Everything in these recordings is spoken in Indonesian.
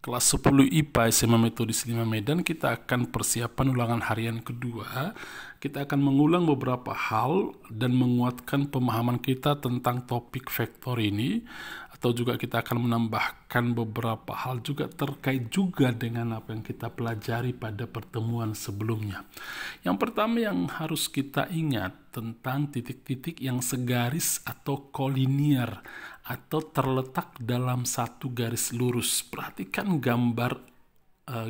Kelas 10 IPA SMA Metodis 5 Medan, kita akan persiapan ulangan harian kedua. Kita akan mengulang beberapa hal dan menguatkan pemahaman kita tentang topik vektor ini, atau juga kita akan menambahkan beberapa hal juga terkait juga dengan apa yang kita pelajari pada pertemuan sebelumnya. Yang pertama yang harus kita ingat tentang titik-titik yang segaris atau kolinier atau terletak dalam satu garis lurus. Perhatikan gambar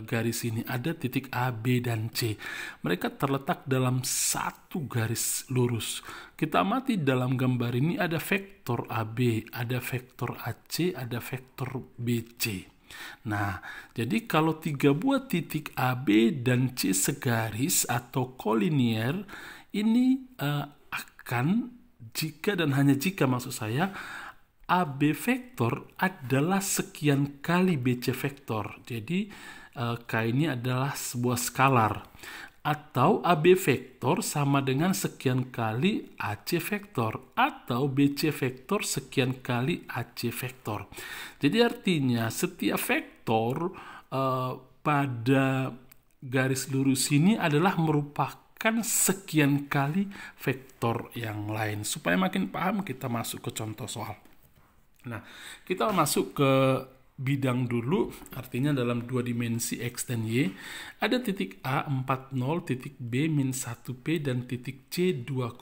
garis ini, ada titik A, B, dan C. Mereka terletak dalam satu garis lurus. Kita amati dalam gambar ini ada vektor AB, ada vektor AC, ada vektor BC. Nah, jadi kalau tiga buah titik AB dan C segaris atau kolinier, ini akan, jika dan hanya jika maksud saya, AB vektor adalah sekian kali BC vektor. Jadi K ini adalah sebuah skalar. Atau AB vektor sama dengan sekian kali AC vektor. Atau BC vektor sekian kali AC vektor. Jadi artinya setiap vektor pada garis lurus ini adalah merupakan sekian kali vektor yang lain. Supaya makin paham, kita masuk ke contoh soal. Nah, kita masuk ke bidang dulu, artinya dalam dua dimensi X dan Y. Ada titik A 40, titik B min 1P, dan titik C 2,2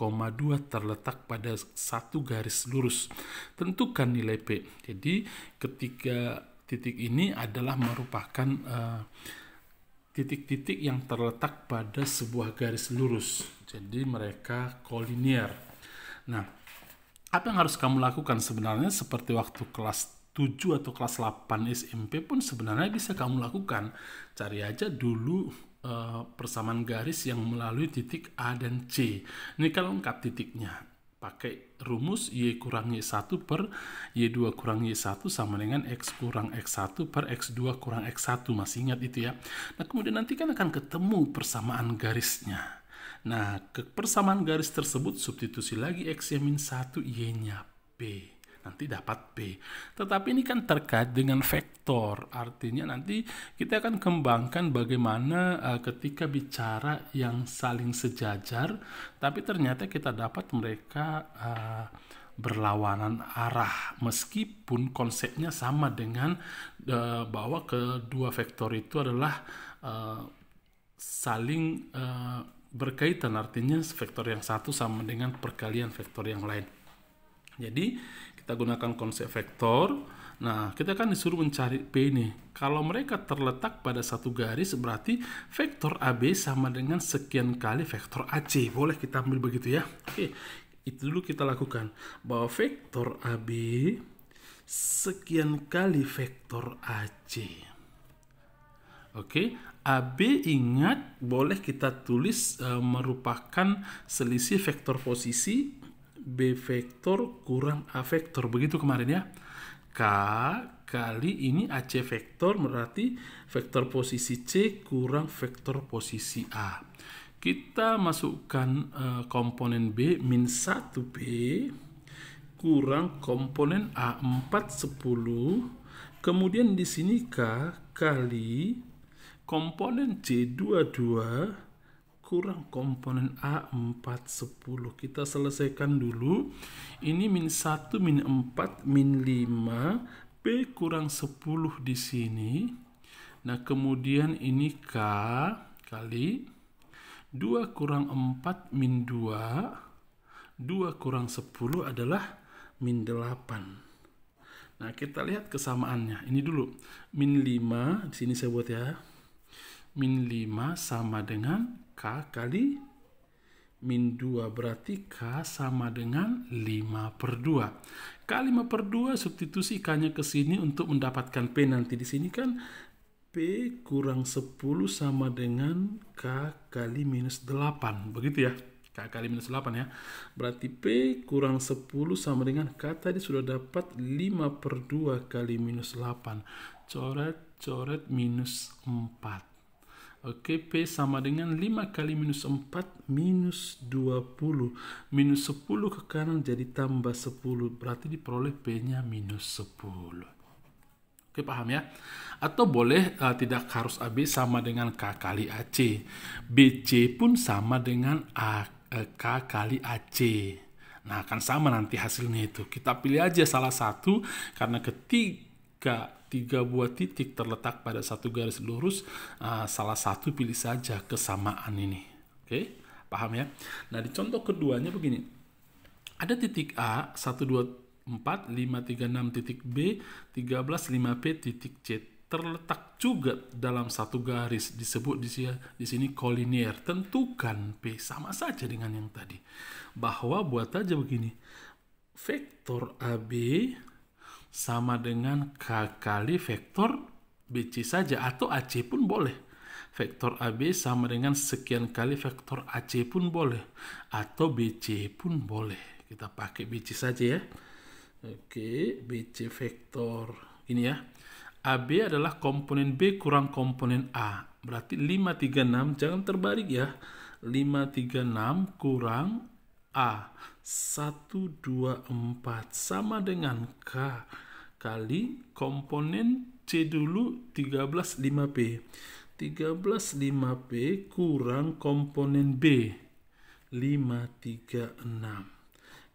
terletak pada satu garis lurus. Tentukan nilai P. Jadi ketiga titik ini adalah merupakan titik-titik yang terletak pada sebuah garis lurus. Jadi mereka kolinier. Nah, apa yang harus kamu lakukan sebenarnya seperti waktu kelas 7 atau kelas 8 SMP pun sebenarnya bisa kamu lakukan. Cari aja dulu persamaan garis yang melalui titik A dan C. Ini kalau lengkap titiknya. Pakai rumus Y kurang Y1 per Y2 kurang Y1 sama dengan X kurang X1 per X2 kurang X1. Masih ingat itu ya? Nah, kemudian nanti kan akan ketemu persamaan garisnya. Nah, ke persamaan garis tersebut substitusi lagi X-nya min 1, Y-nya P. Nanti dapat P. Tetapi ini kan terkait dengan vektor. Artinya nanti kita akan kembangkan bagaimana ketika bicara yang saling sejajar, tapi ternyata kita dapat mereka berlawanan arah. Meskipun konsepnya sama dengan bahwa kedua vektor itu adalah saling berkaitan, artinya vektor yang satu sama dengan perkalian vektor yang lain. Jadi kita gunakan konsep vektor. Nah, kita kan disuruh mencari P nih. Kalau mereka terletak pada satu garis, berarti vektor AB sama dengan sekian kali vektor AC. Boleh kita ambil begitu ya. Oke, itu dulu kita lakukan. Bahwa vektor AB sekian kali vektor AC. Oke, AB ingat boleh kita tulis merupakan selisih vektor posisi B vektor kurang A vektor. Begitu kemarin ya. K kali ini AC vektor berarti vektor posisi C kurang vektor posisi A. Kita masukkan komponen B min 1P kurang komponen A 410. Kemudian di sini K kali komponen C 22 kurang komponen A 410. Kita selesaikan dulu. Ini min 1, min 4, min 5. P kurang 10 di sini. Nah, kemudian ini K kali 2 kurang 4, min 2. 2 kurang 10 adalah min 8. Nah, kita lihat kesamaannya. Ini dulu. Min 5, di sini saya buat ya. Min 5 sama dengan K kali min 2, berarti K sama dengan 5 per 2. K 5 per 2 substitusi K-nya ke sini untuk mendapatkan P. Nanti di sini kan P kurang 10 sama dengan K kali minus 8. Begitu ya. K kali minus 8 ya. Berarti P kurang 10 sama dengan K tadi sudah dapat 5 per 2 kali minus 8. Coret minus 4. Oke, P sama dengan 5 kali minus 4 minus 20. Minus 10 ke kanan jadi tambah 10. Berarti diperoleh P-nya minus 10. Oke, paham ya? Atau boleh tidak harus AB sama dengan K kali AC. BC pun sama dengan K kali AC. Nah, akan sama nanti hasilnya itu. Kita pilih aja salah satu, karena tiga buah titik terletak pada satu garis lurus, salah satu pilih saja kesamaan ini. Oke, paham ya? Nah, di contoh keduanya begini. Ada titik A, 1, 2, 4, 5, 3, 6 titik B, 13, 5P titik C. Terletak juga dalam satu garis, disebut di sini kolinier. Tentukan P, sama saja dengan yang tadi. Bahwa buat aja begini. Vektor AB sama dengan K kali vektor BC saja, atau AC pun boleh. Vektor AB sama dengan sekian kali vektor AC pun boleh, atau BC pun boleh. Kita pakai BC saja ya. Oke, BC vektor ini ya. AB adalah komponen B kurang komponen A. Berarti 536, jangan terbalik ya. 536 kurang A. 1, 2, 4 sama dengan K kali komponen C dulu 13, 5P. 13, 5P kurang komponen B. 536.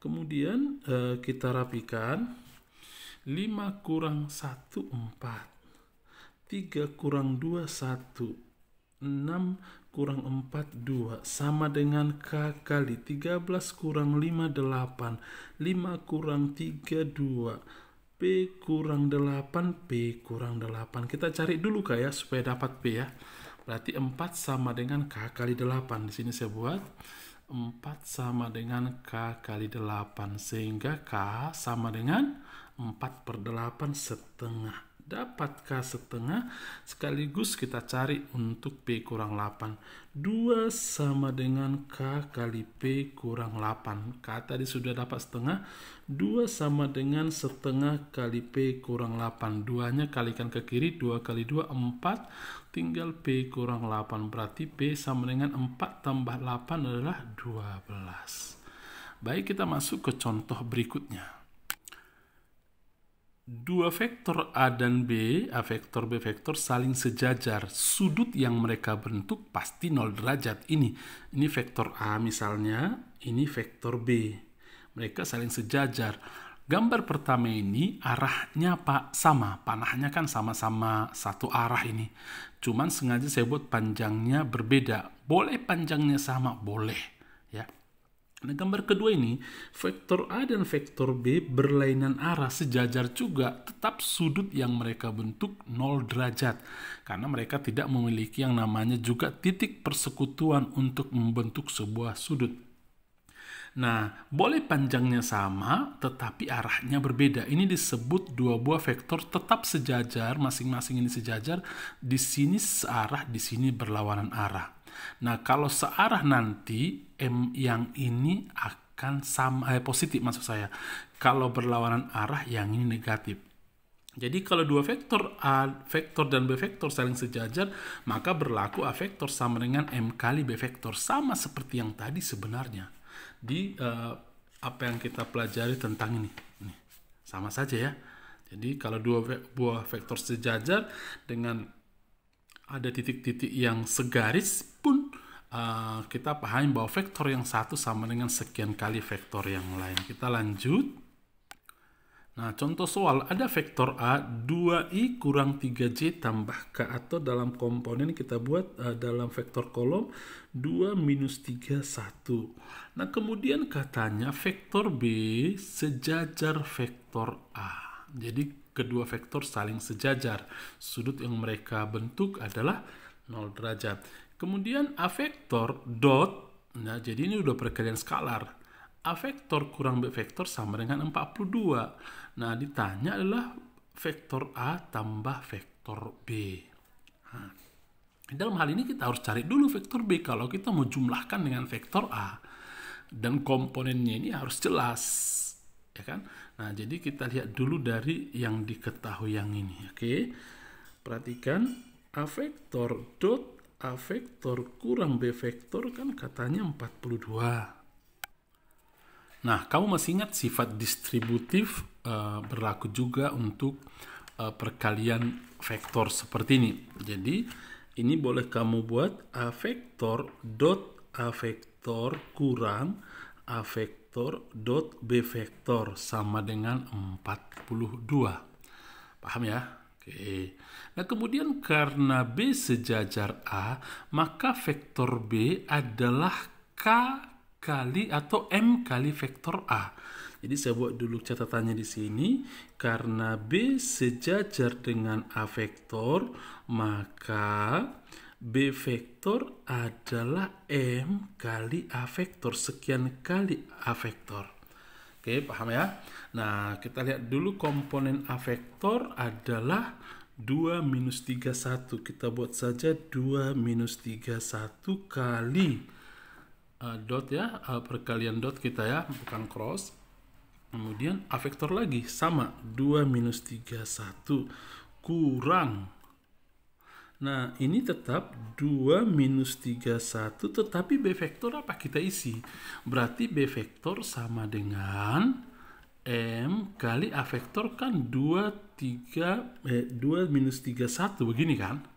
Kemudian kita rapikan. 5 kurang 1, 4. 3 kurang 2, 1. 6 kurang 4, 2. Sama dengan K kali 13 kurang 5, 8. 5 kurang 3, 2. P kurang 8, P kurang 8. Kita cari dulu K ya, supaya dapat P ya. Berarti 4 sama dengan K kali 8. Di sini saya buat 4 sama dengan K kali 8. Sehingga K sama dengan 4/8 setengah. Dapat K setengah, sekaligus kita cari untuk P kurang 8. 2 sama dengan K kali P kurang 8. K tadi sudah dapat setengah. 2 sama dengan setengah kali P kurang 8. 2-nya kalikan ke kiri, 2 kali 2, 4. Tinggal P kurang 8. Berarti P sama dengan 4 tambah 8 adalah 12. Baik, kita masuk ke contoh berikutnya. Dua vektor A dan B, A vektor B vektor saling sejajar. Sudut yang mereka bentuk pasti 0 derajat. Ini vektor A misalnya, ini vektor B. Mereka saling sejajar. Gambar pertama ini arahnya sama, panahnya kan sama-sama satu arah ini. Cuman sengaja saya buat panjangnya berbeda. Boleh panjangnya sama, boleh ya. Nah, gambar kedua ini, vektor A dan vektor B berlainan arah, sejajar juga, tetap sudut yang mereka bentuk 0 derajat. Karena mereka tidak memiliki yang namanya juga titik persekutuan untuk membentuk sebuah sudut. Nah, boleh panjangnya sama, tetapi arahnya berbeda. Ini disebut dua buah vektor tetap sejajar, masing-masing ini sejajar, di sini searah, di sini berlawanan arah. Nah, kalau searah nanti M yang ini akan sama, positif maksud saya. Kalau berlawanan arah yang ini negatif. Jadi kalau dua vektor A vektor dan B vektor saling sejajar, maka berlaku A vektor sama dengan M kali B vektor. Sama seperti yang tadi sebenarnya. Di apa yang kita pelajari tentang ini. Sama saja ya. Jadi kalau dua buah vektor sejajar dengan ada titik-titik yang segaris pun kita pahami bahwa vektor yang satu sama dengan sekian kali vektor yang lain. Kita lanjut. Nah, contoh soal, ada vektor A 2i kurang 3j tambah k, atau dalam komponen kita buat dalam vektor kolom 2 minus 3, 1. Nah, kemudian katanya vektor B sejajar vektor A. Jadi kedua vektor saling sejajar. Sudut yang mereka bentuk adalah 0 derajat. Kemudian A vektor dot, nah jadi ini udah perkalian skalar. A vektor kurang B vektor sama dengan 42. Nah, ditanya adalah vektor A tambah vektor B. Nah, dalam hal ini kita harus cari dulu vektor B kalau kita mau jumlahkan dengan vektor A. Dan komponennya ini harus jelas. Ya kan? Nah, jadi kita lihat dulu dari yang diketahui yang ini. Oke. Perhatikan A vektor dot A vektor kurang B vektor kan katanya 42. Nah, kamu masih ingat sifat distributif berlaku juga untuk perkalian vektor seperti ini. Jadi ini boleh kamu buat A vektor dot A vektor kurang A vektor dot B vektor sama dengan 42. Paham ya? Oke. Nah, kemudian karena B sejajar A, maka vektor B adalah K kali atau M kali vektor A. Jadi saya buat dulu catatannya di sini. Karena B sejajar dengan A vektor, maka B vektor adalah M kali A vektor, sekian kali A vektor. Oke, paham ya? Nah, kita lihat dulu komponen A vektor adalah 2 minus 31. Kita buat saja 2 minus 31 kali dot ya, perkalian dot kita ya, bukan cross. Kemudian A vektor lagi sama 2 minus 31 kurang. Nah, ini tetap 2 minus 31, tetapi B vektor apa kita isi? Berarti B vektor sama dengan M kali A vektor kan 2 minus 31 begini kan?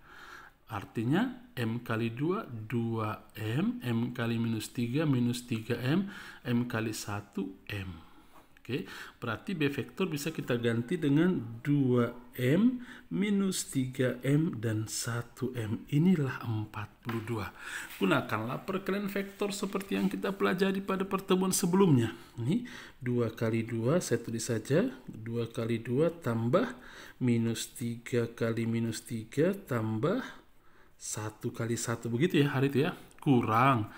Artinya M kali 2, 2M, M kali minus 3, minus 3M, M kali 1, M. Oke, berarti B vektor bisa kita ganti dengan 2M minus 3M dan 1M. Inilah 42. Gunakanlah perkalian vektor seperti yang kita pelajari pada pertemuan sebelumnya. Ini 2 kali 2, saya tulis saja. 2 kali 2 tambah minus 3 kali minus 3 tambah 1 kali 1. Begitu ya hari itu ya. Kurang.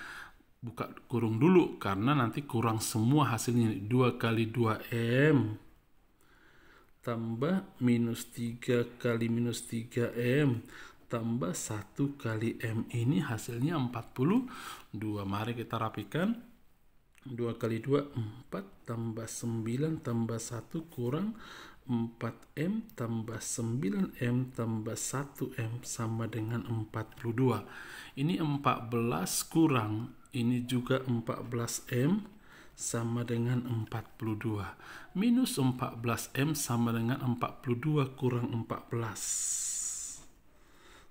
Buka kurung dulu karena nanti kurang semua hasilnya. 2 kali 2M tambah minus 3 kali minus 3M tambah 1 kali M. Ini hasilnya 42. Mari kita rapikan. 2 kali 2 4 tambah 9 tambah 1 kurang 4M tambah 9M tambah 1M sama dengan 42. Ini 14 kurang, ini juga 14M sama dengan 42. Minus 14M sama dengan 42 kurang 14.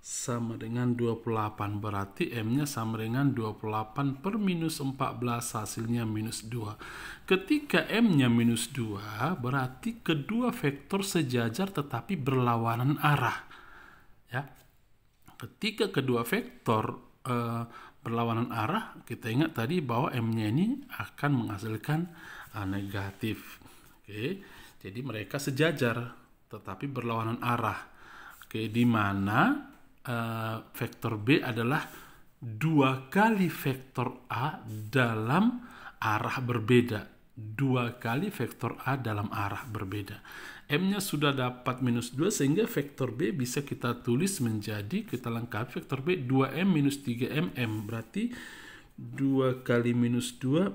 Sama dengan 28. Berarti M-nya sama dengan 28 per minus 14. Hasilnya minus 2. Ketika M-nya minus 2, berarti kedua vektor sejajar tetapi berlawanan arah. Ya. Ketika kedua vektor berlawanan arah, kita ingat tadi bahwa M-nya ini akan menghasilkan negatif. Oke. Jadi mereka sejajar tetapi berlawanan arah. Oke, di mana vektor B adalah 2 kali vektor A dalam arah berbeda. 2 kali vektor A dalam arah berbeda. M-nya sudah dapat minus 2 sehingga vektor B bisa kita tulis menjadi, kita lengkapi vektor B 2M minus 3M M. Berarti 2 kali minus 2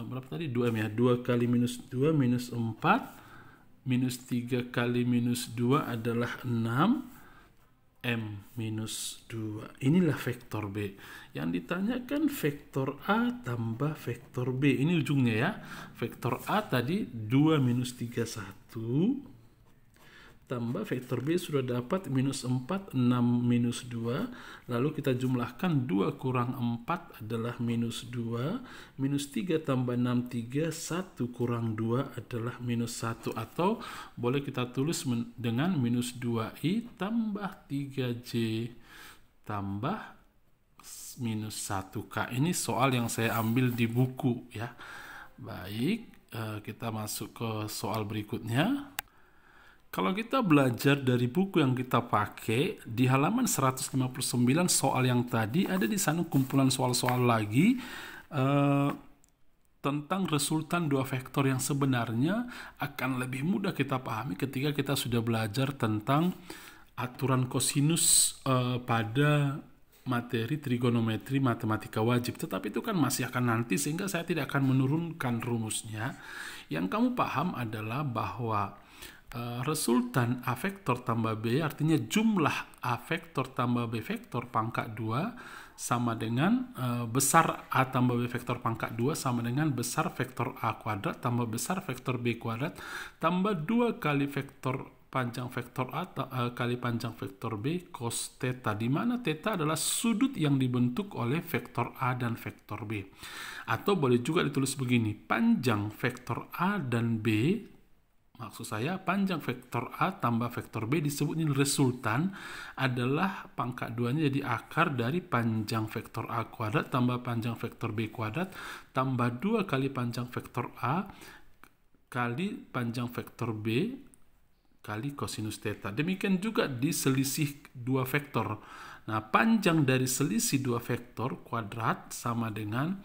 berapa tadi? 2M ya. 2 kali minus 2 minus 4 minus 3 kali minus 2 adalah 6 M minus 2. Inilah vektor B. Yang ditanyakan vektor A tambah vektor B. Ini ujungnya ya. Vektor A tadi 2 minus 31 tambah vektor B sudah dapat minus 4, 6 minus 2. Lalu kita jumlahkan 2 kurang 4 adalah minus 2. Minus 3 tambah 6, 3. 1 kurang 2 adalah minus 1. Atau boleh kita tulis dengan minus 2I tambah 3J tambah minus 1K. Ini soal yang saya ambil di buku ya. Baik, kita masuk ke soal berikutnya. Kalau kita belajar dari buku yang kita pakai, di halaman 159 soal yang tadi, ada di sana kumpulan soal-soal lagi tentang resultan dua vektor yang sebenarnya akan lebih mudah kita pahami ketika kita sudah belajar tentang aturan kosinus pada materi trigonometri matematika wajib. Tetapi itu kan masih akan nanti, sehingga saya tidak akan menurunkan rumusnya. Yang kamu paham adalah bahwa resultan A vektor tambah B, artinya jumlah A vektor tambah B vektor pangkat 2 sama dengan besar A tambah B vektor pangkat 2 sama dengan besar vektor A kuadrat tambah besar vektor B kuadrat tambah 2 kali vektor panjang vektor A kali panjang vektor B cos theta, di mana theta adalah sudut yang dibentuk oleh vektor A dan vektor B. Atau boleh juga ditulis begini, panjang vektor A dan B, maksud saya panjang vektor A tambah vektor B disebutnya resultan adalah pangkat 2-nya jadi akar dari panjang vektor A kuadrat tambah panjang vektor B kuadrat tambah 2 kali panjang vektor A kali panjang vektor B kali kosinus theta. Demikian juga di selisih dua vektor. Nah, panjang dari selisih dua vektor kuadrat sama dengan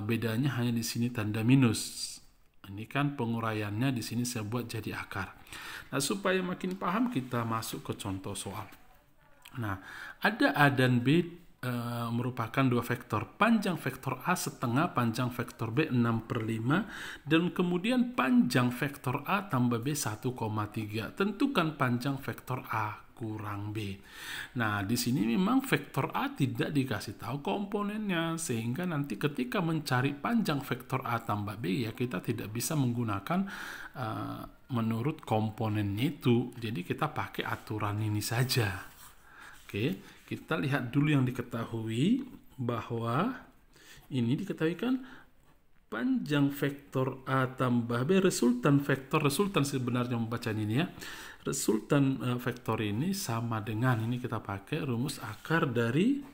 bedanya hanya di sini tanda minus. Ini kan penguraiannya di sini saya buat jadi akar. Nah, supaya makin paham kita masuk ke contoh soal. Nah, ada A dan B merupakan dua vektor. Panjang vektor A setengah panjang vektor B 6/5 dan kemudian panjang vektor A tambah B 1,3. Tentukan panjang vektor A kurang B. Nah, di sini memang vektor A tidak dikasih tahu komponennya, sehingga nanti ketika mencari panjang vektor A tambah B ya kita tidak bisa menggunakan menurut komponennya itu. Jadi kita pakai aturan ini saja. Oke, kita lihat dulu yang diketahui, bahwa ini diketahui kan panjang vektor A tambah B resultan sebenarnya membaca ini ya. Resultan vektor ini sama dengan, ini kita pakai rumus akar dari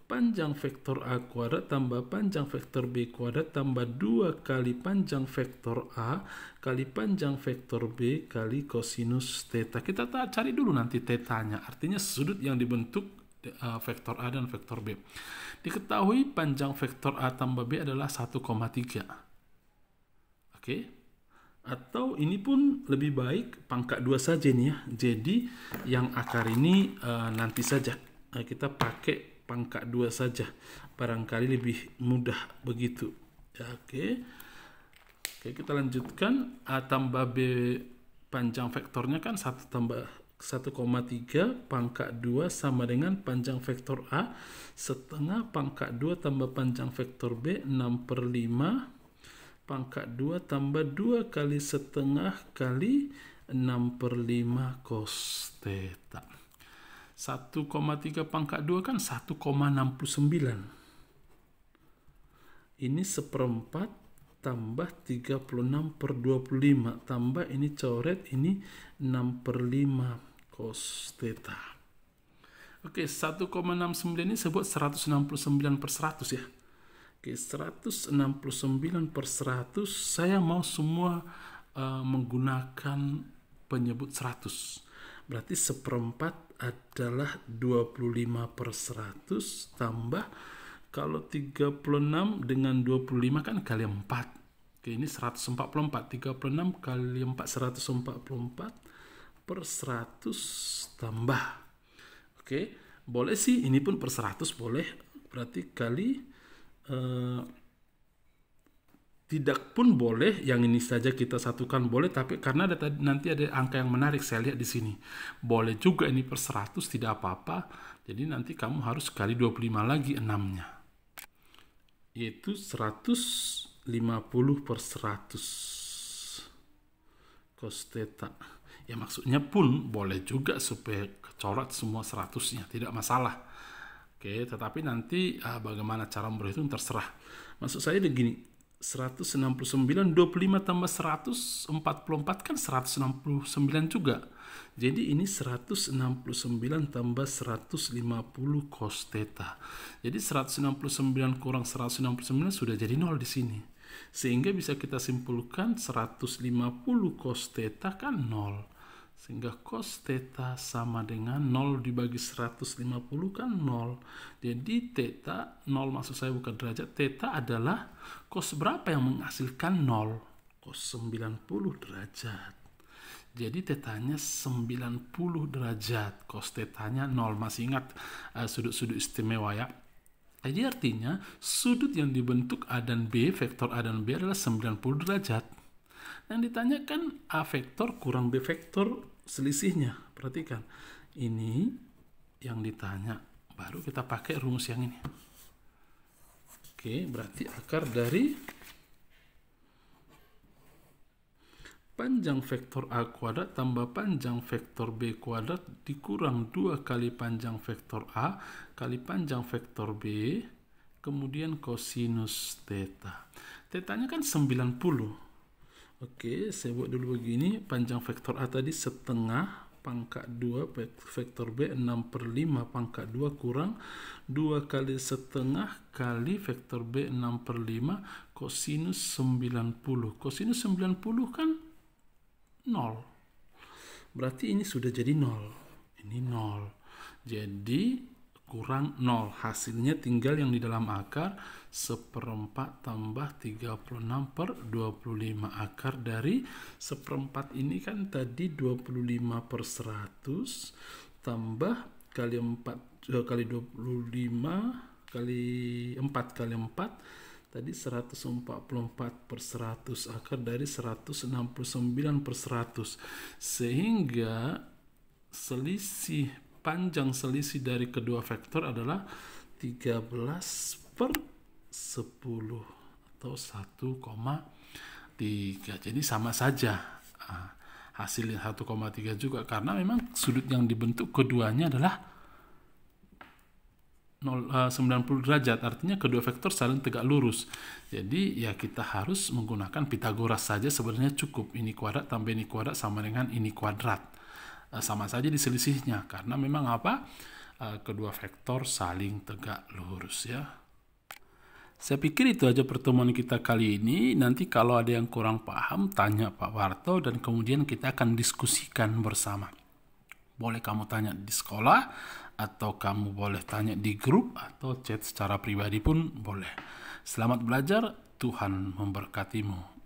panjang vektor A kuadrat tambah panjang vektor B kuadrat tambah 2 kali panjang vektor A kali panjang vektor B kali kosinus theta. Kita cari dulu nanti tetanya, artinya sudut yang dibentuk vektor A dan vektor B. Diketahui panjang vektor A tambah B adalah 1,3. Oke. Atau ini pun lebih baik pangkat 2 saja nih ya. Jadi yang akar ini nanti saja kita pakai pangkat 2 saja, barangkali lebih mudah begitu ya. Oke, kita lanjutkan. A tambah B panjang vektornya kan 1 tambah 1,3 pangkat 2 sama dengan panjang vektor A setengah pangkat 2 tambah panjang vektor B 6/5 pangkat 2 tambah 2 kali setengah kali 6/5 cos theta. 1,3 pangkat 2 kan 1,69. Ini seperempat tambah 36/25 tambah ini coret ini 6/5 cos theta. Oke, 1,69 ini sebut 169/100 ya. Oke, 169/100 saya mau semua menggunakan penyebut 100. Berarti seperempat adalah 25/100 tambah, kalau 36 dengan 25 kan kali 4. Oke, ini 144. 36 kali 4 144/100 tambah. Oke, boleh sih ini pun per 100 boleh. Berarti kali tidak pun boleh, yang ini saja kita satukan boleh, tapi karena nanti ada angka yang menarik saya lihat di sini. Boleh juga ini per 100 tidak apa-apa. Jadi nanti kamu harus kali 25 lagi 6-nya. Yaitu 150/100 cos theta. Ya maksudnya pun boleh juga supaya kecoret semua 100-nya, tidak masalah. Oke, tetapi nanti bagaimana cara berhitung terserah. Maksud saya begini, 169, 25 tambah 144 kan 169 juga. Jadi ini 169 tambah 150 cos theta. Jadi 169 kurang 169 sudah jadi 0 di sini. Sehingga bisa kita simpulkan 150 cos theta kan 0. Sehingga cos theta sama dengan 0 dibagi 150 kan 0. Jadi theta 0, maksud saya bukan derajat. Theta adalah cos berapa yang menghasilkan 0? Cos 90 derajat. Jadi tetanya 90 derajat. Cos tetanya 0. Masih ingat sudut-sudut istimewa ya? Jadi artinya sudut yang dibentuk A dan B, vektor A dan B adalah 90 derajat. Yang ditanyakan A vektor kurang B vektor selisihnya. Perhatikan, ini yang ditanya. Baru kita pakai rumus yang ini. Oke, berarti akar dari panjang vektor A kuadrat tambah panjang vektor B kuadrat dikurang 2 kali panjang vektor A kali panjang vektor B, kemudian kosinus theta. Tetanya kan 90. Oke, saya buat dulu begini. Panjang vektor A tadi setengah pangkat 2, vektor B 6/5 pangkat 2 kurang 2 kali setengah kali vektor B 6/5 kosinus 90. Kosinus 90 kan 0. Berarti ini sudah jadi 0. Ini 0. Jadi kurang 0. Hasilnya tinggal yang di dalam akar 1/4 tambah 36/25. Akar dari 1/4 ini kan tadi 25/100 tambah kali 4 kali 25 kali 4 kali 4 tadi 144/100, akar dari 169/100, sehingga panjang selisih dari kedua vektor adalah 13/10 atau 1,3. Jadi sama saja. Hasilnya 1,3 juga karena memang sudut yang dibentuk keduanya adalah 90 derajat, artinya kedua vektor saling tegak lurus. Jadi ya kita harus menggunakan Pitagoras saja sebenarnya cukup. Ini kuadrat tambah ini kuadrat sama dengan ini kuadrat. Sama saja di selisihnya karena memang apa? Kedua vektor saling tegak lurus ya. Saya pikir itu aja pertemuan kita kali ini. Nanti kalau ada yang kurang paham tanya Pak Warto dan kemudian kita akan diskusikan bersama. Boleh kamu tanya di sekolah, atau kamu boleh tanya di grup, atau chat secara pribadi pun boleh. Selamat belajar, Tuhan memberkatimu.